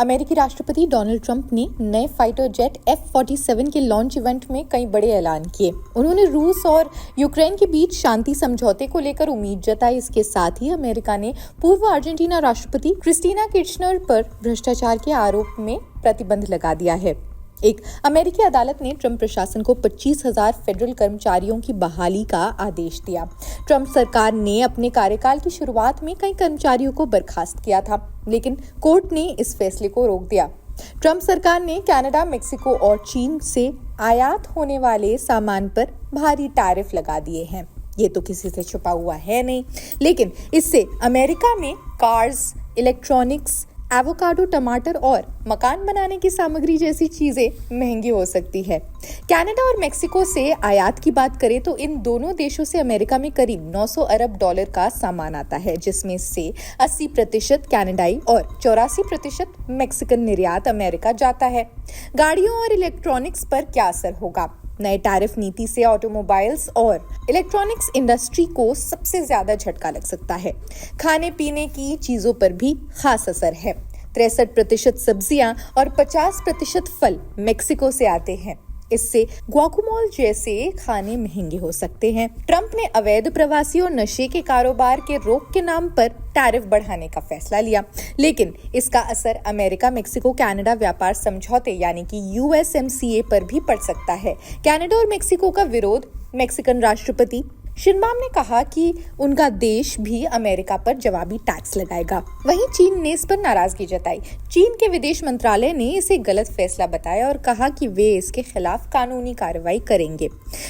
अमेरिकी राष्ट्रपति Donald Trump ने नए फाइटर जेट F-47 के लॉन्च इवेंट में कई बड़े ऐलान किए। उन्होंने रूस और यूक्रेन के बीच शांति समझौते को लेकर उम्मीद जताई। इसके साथ ही अमेरिका ने पूर्व अर्जेंटीना राष्ट्रपति क्रिस्टीना किर्चनर पर भ्रष्टाचार के आरोप में प्रतिबंध लगा दिया है। एक अमेरिकी अदालत ने ट्रंप प्रशासन को 25,000 फेडरल कर्मचारियों की बहाली का आदेश दिया। ट्रंप सरकार ने अपने कार्यकाल की शुरुआत में कई कर्मचारियों को बर्खास्त किया था, लेकिन कोर्ट ने इस फैसले को रोक दिया। ट्रंप सरकार ने कनाडा, मेक्सिको और चीन से आयात होने वाले सामान पर भारी टैरिफ लगा दिए हैं। ये तो किसी से छुपा हुआ है नहीं, लेकिन इससे अमेरिका में कार्स, इलेक्ट्रॉनिक्स, एवोकाडो, टमाटर और मकान बनाने की सामग्री जैसी चीजें महंगी हो सकती है। कनाडा और मेक्सिको से आयात की बात करें तो इन दोनों देशों से अमेरिका में करीब 900 अरब डॉलर का सामान आता है, जिसमें से 80% कनाडाई और 84% मेक्सिकन निर्यात अमेरिका जाता है। गाड़ियों और इलेक्ट्रॉनिक्स पर क्या असर होगा? नए टैरिफ नीति से ऑटोमोबाइल्स और इलेक्ट्रॉनिक्स इंडस्ट्री को सबसे ज्यादा झटका लग सकता है। खाने पीने की चीजों पर भी खास असर है। 63% सब्जियां और 50% फल मेक्सिको से आते हैं। इससे गुआकामोल जैसे खाने महंगे हो सकते हैं। ट्रंप ने अवैध प्रवासी और नशे के कारोबार के रोक के नाम पर टैरिफ बढ़ाने का फैसला लिया, लेकिन इसका असर अमेरिका, मेक्सिको, कनाडा व्यापार समझौते यानी कि USMCA पर भी पड़ सकता है। कनाडा और मेक्सिको का विरोध मेक्सिकन राष्ट्रपति शिनबाम ने कहा कि उनका देश भी अमेरिका पर जवाबी टैक्स लगाएगा। वहीं चीन ने इस पर नाराजगी जताई। चीन के विदेश मंत्रालय ने इसे गलत फैसला बताया और कहा कि वे इसके खिलाफ कानूनी कार्रवाई करेंगे।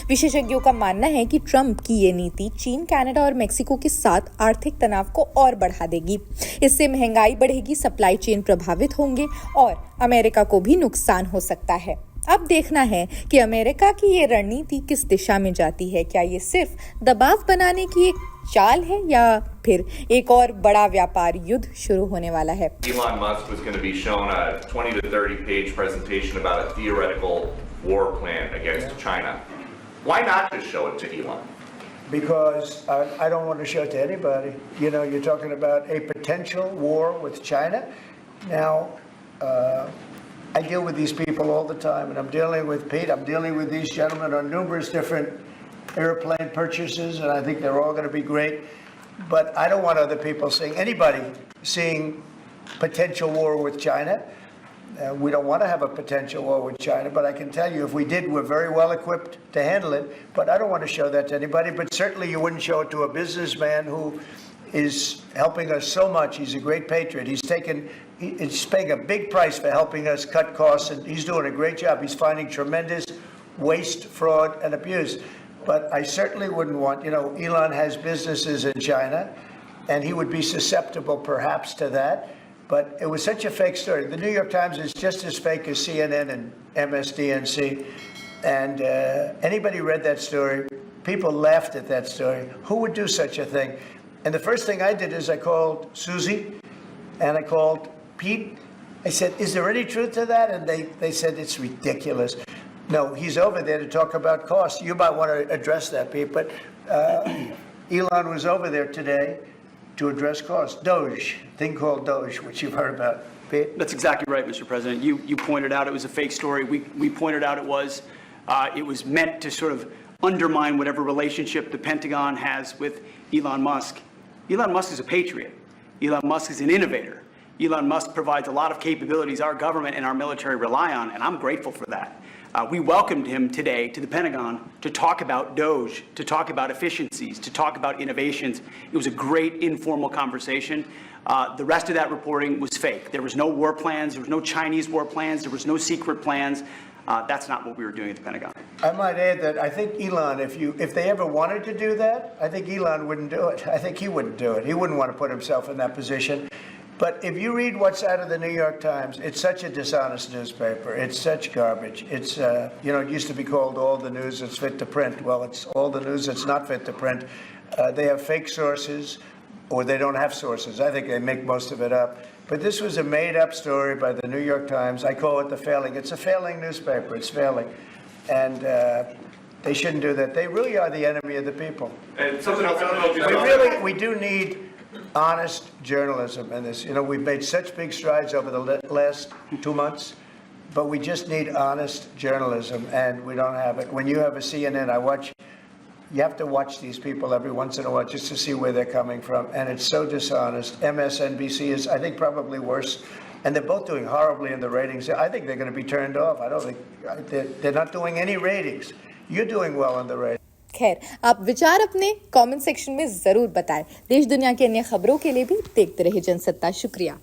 विशेषज्ञों का मानना है कि ट्रंप की ये नीति चीन, कनाडा और मेक्सिको के साथ आर्थिक तनाव को और बढ़ा देगी। इससे महंगाई बढ़ेगी, सप्लाई चेन प्रभावित होंगे और अमेरिका को भी नुकसान हो सकता है। अब देखना है कि अमेरिका की ये रणनीति किस दिशा में जाती है। क्या ये सिर्फ दबाव बनाने की एक चाल है या फिर एक और बड़ा व्यापार युद्ध शुरू होने वाला है? Elon Musk was going to be shown a 20 to 30 page presentation about a theoretical war plan against China. Why not just show it to Elon? Because I don't want to show it to anybody. You know, you're talking about a potential war with China. Now, I deal with these people all the time, and I'm dealing with Pete. I'm dealing with these gentlemen on numerous different airplane purchases, and I think they're all going to be great. But I don't want other people seeing, anybody seeing potential war with China. We don't want to have a potential war with China, but I can tell you if we did, we're very well equipped to handle it. But I don't want to show that to anybody. But certainly you wouldn't show it to a businessman who is helping us so much. He's a great patriot. He's paying a big price for helping us cut costs, and he's doing a great job. He's finding tremendous waste, fraud, and abuse. But I certainly wouldn't want, Elon has businesses in China, and he would be susceptible perhaps to that. But it was such a fake story. The New York Times is just as fake as CNN and MSDNC. And anybody read that story, people laughed at that story. Who would do such a thing? And the first thing I did is I called Susie and I called Pete. I said, is there any truth to that? And they said, it's ridiculous. No, he's over there to talk about costs. You might want to address that, Pete. But Elon was over there today to address costs. Doge, thing called Doge, which you've heard about. Pete? That's exactly right, Mr. President. You pointed out it was a fake story. We pointed out it was meant to sort of undermine whatever relationship the Pentagon has with Elon Musk. Elon Musk is a patriot. Elon Musk is an innovator. Elon Musk provides a lot of capabilities our government and our military rely on, and I'm grateful for that. We welcomed him today to the Pentagon to talk about Doge, to talk about efficiencies, to talk about innovations. It was a great informal conversation. The rest of that reporting was fake. There was no war plans. There was no Chinese war plans. There was no secret plans. That's not what we were doing at the Pentagon. I might add that I think Elon, if they ever wanted to do that, I think Elon wouldn't do it. I think he wouldn't do it. He wouldn't want to put himself in that position. But if you read what's out of the New York Times, it's such a dishonest newspaper. It's such garbage. It's, it used to be called all the news that's fit to print. Well, it's all the news that's not fit to print. They have fake sources, or they don't have sources. I think they make most of it up. But this was a made-up story by the New York Times. I call it the failing. It's a failing newspaper. It's failing. And they shouldn't do that. They really are the enemy of the people. And something else I don't know if you We do need honest journalism in this. You know, we've made such big strides over the last 2 months, but we just need honest journalism, and we don't have it. When you have a CNN, you have to watch these people every once in a while just to see where they're coming from, and it's so dishonest. MSNBC is, I think, probably worse, and they're both doing horribly in the ratings. I think they're going to be turned off. I don't think they're not doing any ratings. You're doing well in the ratings. खैर, आप विचार अपने comment section में जरूर बताएं। देश दुनिया की अन्य खबरों के लिए भी देखते रहिए जनसत्ता। शुक्रिया।